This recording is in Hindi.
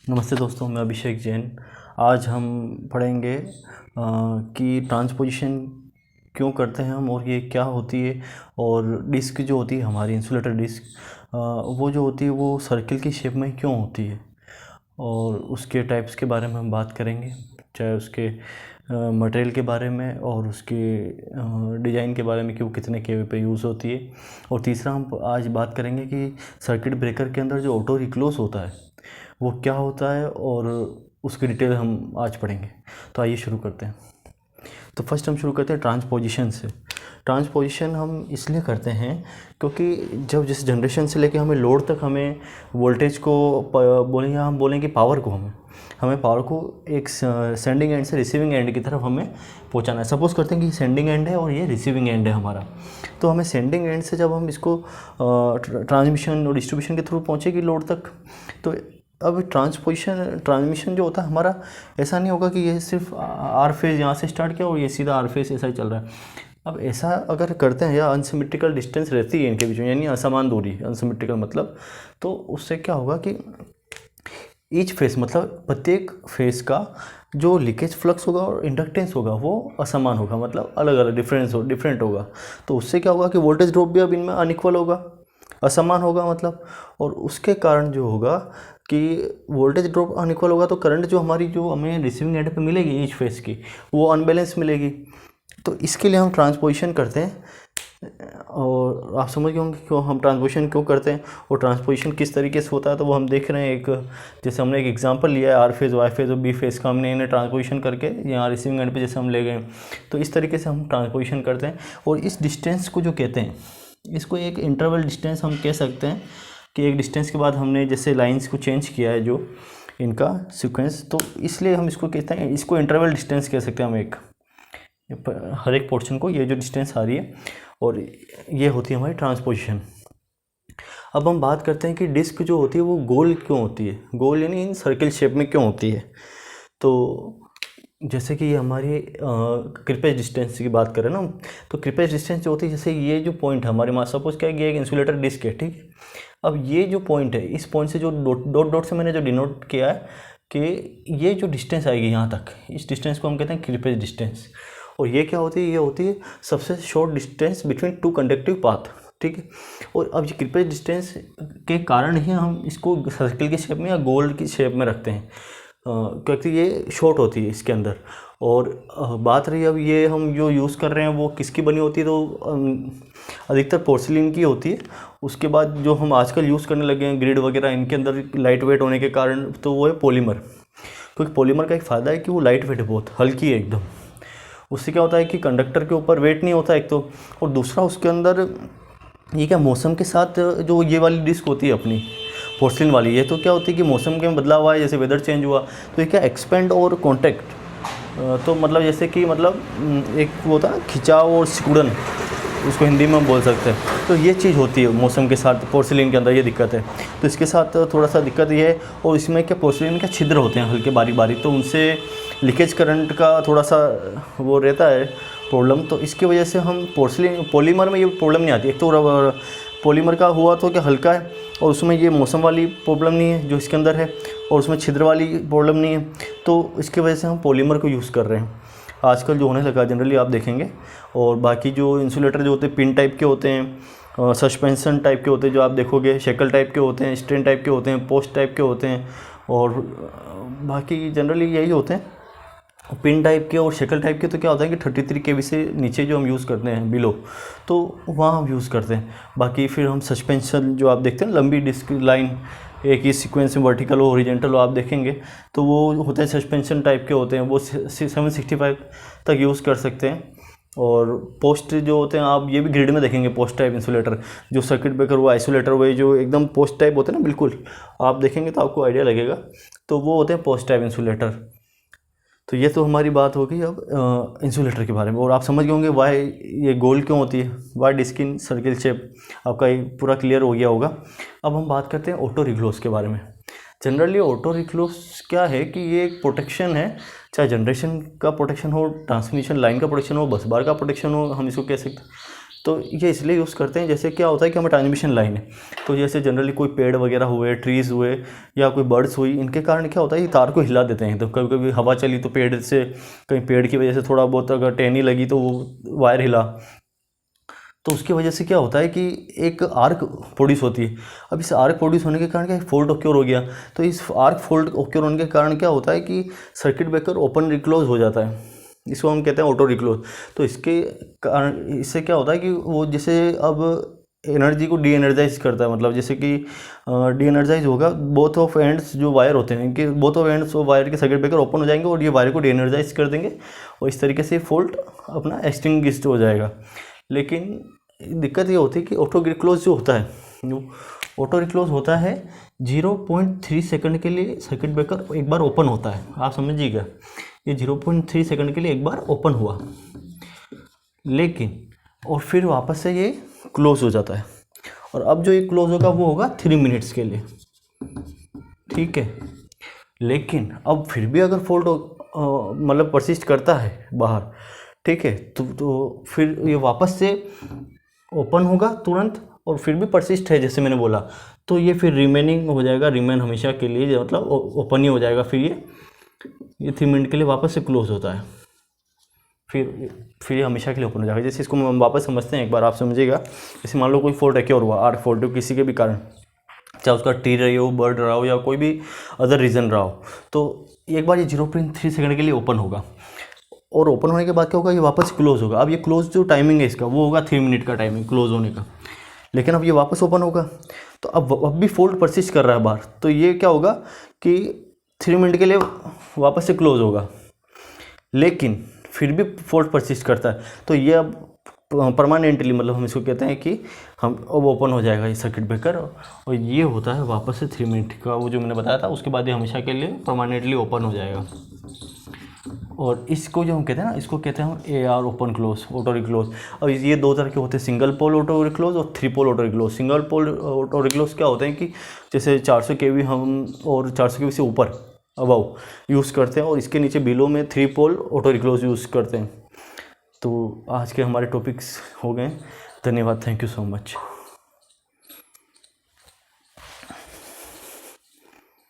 नमस्ते दोस्तों, मैं अभिषेक जैन। आज हम पढ़ेंगे कि ट्रांसपोजिशन क्यों करते हैं हम और ये क्या होती है। और डिस्क जो होती है हमारी इंसुलेटर डिस्क, वो जो होती है वो सर्किल की शेप में क्यों होती है और उसके टाइप्स के बारे में हम बात करेंगे, चाहे उसके मटेरियल के बारे में और उसके डिज़ाइन के बारे में कि वो कितने केवी पे यूज़ होती है। और तीसरा हम आज बात करेंगे कि सर्किट ब्रेकर के अंदर जो ऑटो रिक्लोज होता है वो क्या होता है और उसकी डिटेल हम आज पढ़ेंगे। तो आइए शुरू करते हैं। तो फर्स्ट हम शुरू करते हैं ट्रांसपोजिशन से। ट्रांसपोजिशन हम इसलिए करते हैं क्योंकि जब जिस जनरेशन से लेके हमें लोड तक हमें वोल्टेज को बोलेंगे, हम बोलेंगे पावर को हमें पावर को एक सेंडिंग एंड से रिसीविंग एंड की तरफ हमें पहुंचाना है। सपोज़ करते हैं कि सेंडिंग एंड है और ये रिसीविंग एंड है हमारा। तो हमें सेंडिंग एंड से जब हम इसको ट्रांसमिशन और डिस्ट्रीब्यूशन के थ्रू पहुँचेगी लोड तक, तो अब ट्रांसमिशन जो होता है हमारा, ऐसा नहीं होगा कि ये सिर्फ आर फेज़ यहाँ से स्टार्ट किया और ये सीधा आर फेज़ ऐसा ही चल रहा है। अब ऐसा अगर करते हैं या अनसिमेट्रिकल डिस्टेंस रहती है इनके बीच में, यानी असमान दूरी, अनसिमेट्रिकल मतलब, तो उससे क्या होगा कि ईच फेस मतलब प्रत्येक फेस का जो लीकेज फ्लक्स होगा और इंडक्टेंस होगा वो असमान होगा, मतलब अलग अलग डिफरेंट होगा। तो उससे क्या होगा कि वोल्टेज ड्रॉप भी अब इनमें अनइक्वल होगा, असमान होगा मतलब। और उसके कारण जो होगा कि वोल्टेज ड्रॉप अनइक्वल होगा तो करंट जो हमारी जो हमें रिसीविंग एंड पे मिलेगी ईच फेस की, वो अनबैलेंस मिलेगी। तो इसके लिए हम ट्रांसपोजिशन करते हैं। और आप समझ गए होंगे क्यों हम ट्रांसपोजिशन क्यों करते हैं और ट्रांसपोजिशन किस तरीके से होता है। तो वो हम देख रहे हैं, एक जैसे हमने एक एग्जांपल लिया है आर फेज़, वाई फेज़ और बी फेज़ का, हमने इन्हें ट्रांसपोजिशन करके यहाँ रिसीविंग एंड पे जैसे हम ले गए। तो इस तरीके से हम ट्रांसपोजिशन करते हैं। और इस डिस्टेंस को जो कहते हैं, इसको एक इंटरवल डिस्टेंस हम कह सकते हैं कि एक डिस्टेंस के बाद हमने जैसे लाइंस को चेंज किया है जो इनका सीक्वेंस, तो इसलिए हम इसको कहते हैं, इसको इंटरवल डिस्टेंस कह सकते हैं हम एक, हर एक पोर्शन को ये जो डिस्टेंस आ रही है, और ये होती है हमारी ट्रांसपोजिशन। अब हम बात करते हैं कि डिस्क जो होती है वो गोल क्यों होती है, गोल यानी इन सर्किल शेप में क्यों होती है। तो जैसे कि ये हमारी क्रिपेज डिस्टेंस की बात करें ना, तो क्रिपेज डिस्टेंस जो होती है, जैसे ये जो पॉइंट है हमारे पास, सपोज क्या है, ये एक इंसुलेटर डिस्क है, ठीक है। अब ये जो पॉइंट है, इस पॉइंट से जो डॉट से मैंने जो डिनोट किया है कि ये जो डिस्टेंस आएगी यहाँ तक, इस डिस्टेंस को हम कहते हैं क्रिपेज डिस्टेंस। और ये क्या होती है, ये होती है सबसे short distance between two conductive path, ठीक है। और अब ये क्रिपेज डिस्टेंस के कारण ही हम इसको सर्किल की शेप में या गोल की शेप में रखते हैं, क्योंकि ये शॉर्ट होती है इसके अंदर। और बात रही अब ये हम जो यूज़ कर रहे हैं वो किसकी बनी होती है, तो अधिकतर पोर्सिलिन की होती है। उसके बाद जो हम आजकल यूज़ करने लगे हैं ग्रिड वगैरह, इनके अंदर लाइट वेट होने के कारण, तो वो है पॉलीमर। क्योंकि पॉलीमर का एक फ़ायदा है कि वो लाइट वेट है, बहुत हल्की है एकदम। उससे क्या होता है कि कंडक्टर के ऊपर वेट नहीं होता एक तो, और दूसरा उसके अंदर ये क्या मौसम के साथ जो ये वाली डिस्क होती है अपनी पोर्सिलिन वाली, ये तो क्या होती है कि मौसम के में बदलाव आए, जैसे वेदर चेंज हुआ तो ये क्या एक्सपेंड और कॉन्टैक्ट, तो मतलब जैसे कि मतलब एक वो होता है खिंचाव और सिकुड़न, उसको हिंदी में हम बोल सकते हैं। तो ये चीज़ होती है मौसम के साथ पोर्सिलिन के अंदर, ये दिक्कत है। तो इसके साथ थोड़ा सा दिक्कत ये है। और इसमें क्या पोर्सिलिन के छिद्र होते हैं हल्के बारीक बारीक, तो उनसे लीकेज करंट का थोड़ा सा वो रहता है प्रॉब्लम। तो इसकी वजह से हम पॉलीमर में ये प्रॉब्लम नहीं आती। एक तो पॉलीमर का हुआ तो क्या हल्का है और उसमें ये मौसम वाली प्रॉब्लम नहीं है जो इसके अंदर है, और उसमें छिद्र वाली प्रॉब्लम नहीं है। तो इसकी वजह से हम पॉलीमर को यूज़ कर रहे हैं आजकल, जो होने लगा जनरली आप देखेंगे। और बाकी जो इंसुलेटर जो होते हैं पिन टाइप के होते हैं, सस्पेंशन टाइप के होते हैं जो आप देखोगे, शेकल टाइप के होते हैं, स्ट्रेन टाइप के होते हैं, पोस्ट टाइप के होते हैं, और बाकी जनरली यही होते हैं पिन टाइप के। और शेकल टाइप के तो क्या होता है कि 33 kV से नीचे जो हम यूज़ करते हैं बिलो, तो वहाँ हम यूज़ करते हैं। बाकी फिर हम सस्पेंशन जो आप देखते हैं लंबी डिस्क लाइन एक ही सीक्वेंस में वर्टिकल हो हॉरिजॉन्टल हो, आप देखेंगे तो वो होते हैं सस्पेंशन टाइप के होते हैं, वो 765 तक यूज़ कर सकते हैं। और पोस्ट जो होते हैं आप ये भी ग्रिड में देखेंगे, पोस्ट टाइप इंसुलेटर, जो सर्किट ब्रेकर वो आइसोलेटर हुए जो एकदम पोस्ट टाइप होते हैं ना, बिल्कुल आप देखेंगे तो आपको आइडिया लगेगा, तो वो होते हैं पोस्ट टाइप इंसुलेटर। तो ये तो हमारी बात हो गई अब इंसुलेटर के बारे में। और आप समझ गए होंगे वाई ये गोल क्यों होती है, why disc in circle shape, आपका ये पूरा क्लियर हो गया होगा। अब हम बात करते हैं ऑटो रिक्लोज के बारे में। जनरली ऑटो रिक्लोज क्या है कि ये एक प्रोटेक्शन है, चाहे जनरेशन का प्रोटेक्शन हो, ट्रांसमिशन लाइन का प्रोटेक्शन हो, बस बार का प्रोटेक्शन हो, हम इसको कह सकते हैं तो ये इसलिए यूज़ करते हैं, जैसे क्या होता है कि हमें ट्रांसमिशन लाइन है, तो जैसे जनरली कोई पेड़ वगैरह हुए, ट्रीज़ हुए या कोई बर्ड्स हुई, इनके कारण क्या होता है ये तार को हिला देते हैं। तो कभी कभी हवा चली तो पेड़ से, कहीं पेड़ की वजह से थोड़ा बहुत अगर टहनी लगी तो वो वायर हिला, तो उसकी वजह से क्या होता है कि एक आर्क प्रोड्यूस होती है। अब इस आर्क प्रोड्यूस होने के कारण क्या फॉल्ट ऑक्योर हो गया, तो इस आर्क फॉल्ट ऑक्योर होने के कारण क्या होता है कि सर्किट ब्रेकर ओपन रिक्लोज हो जाता है, इसको हम कहते हैं ऑटो रिक्लोज। तो इसके कारण इससे क्या होता है कि वो जैसे अब एनर्जी को डी एनर्जाइज करता है, मतलब जैसे कि डी एनर्जाइज होगा, बोथ ऑफ एंड्स जो वायर होते हैं इनके बोथ ऑफ एंड्स वायर के सर्किट ब्रेकर ओपन हो जाएंगे और ये वायर को डी एनर्जाइज कर देंगे और इस तरीके से फॉल्ट अपना एक्सटिंग्विश्ड हो जाएगा। लेकिन दिक्कत ये होती है कि ऑटो रिक्लोज जो होता है, जो ऑटो रिक्लोज होता है 0.3 सेकंड के लिए सर्किट ब्रेकर एक बार ओपन होता है, आप समझिएगा, ये 0.3 सेकंड के लिए एक बार ओपन हुआ, लेकिन और फिर वापस से ये क्लोज हो जाता है। और अब जो ये क्लोज होगा वो होगा 3 मिनट्स के लिए, ठीक है। लेकिन अब फिर भी अगर फॉल्ट मतलब परसिस्ट करता है बाहर, ठीक है, तो फिर ये वापस से ओपन होगा तुरंत और फिर भी परसिस्ट है जैसे मैंने बोला, तो ये फिर रिमेनिंग हो जाएगा, रिमेन हमेशा के लिए, मतलब ओपन ही हो जाएगा। फिर ये 3 मिनट के लिए वापस से क्लोज होता है, फिर ये हमेशा के लिए ओपन हो जाएगा। जैसे इसको हम वापस समझते हैं एक बार, आप समझिएगा। जैसे मान लो कोई फॉल्ट एक्योर हुआ, आर्क फॉल्ट हो किसी के भी कारण, चाहे उसका ट्री रही हो, बर्ड रहा हो या कोई भी अदर रीज़न रहा हो, तो एक बार ये 0.3 सेकंड के लिए ओपन होगा और ओपन होने के बाद क्या होगा, ये वापस क्लोज होगा। अब ये क्लोज जो टाइमिंग है इसका वो होगा 3 मिनट का टाइमिंग क्लोज होने का, लेकिन अब ये वापस ओपन होगा, तो अब भी फॉल्ट परसिस्ट कर रहा है बाहर, तो ये क्या होगा कि 3 मिनट के लिए वापस से क्लोज होगा, लेकिन फिर भी फॉल्ट परसिस्ट करता है, तो ये अब परमानेंटली, मतलब हम इसको कहते हैं कि हम अब ओपन हो जाएगा ये सर्किट ब्रेकर, और ये होता है वापस से 3 मिनट का, वो जो मैंने बताया था, उसके बाद ये हमेशा के लिए परमानेंटली ओपन हो जाएगा। और इसको जो हम कहते हैं ना, इसको कहते हैं हम AR ओपन क्लोज, ऑटो रिक्लोज। अब ये 2 तरह के होते हैं, सिंगल पोल ऑटो रिक्लोज और 3 पोल ऑटो रिक्लोज। सिंगल पोल ऑटो रिक्लोज क्या होते हैं कि जैसे 400 kV हम और 400 kV से ऊपर अबाउ यूज़ करते हैं, और इसके नीचे बिलो में 3 पोल ऑटो रिक्लोज यूज़ करते हैं। तो आज के हमारे टॉपिक्स हो गए, धन्यवाद, थैंक यू सो मच।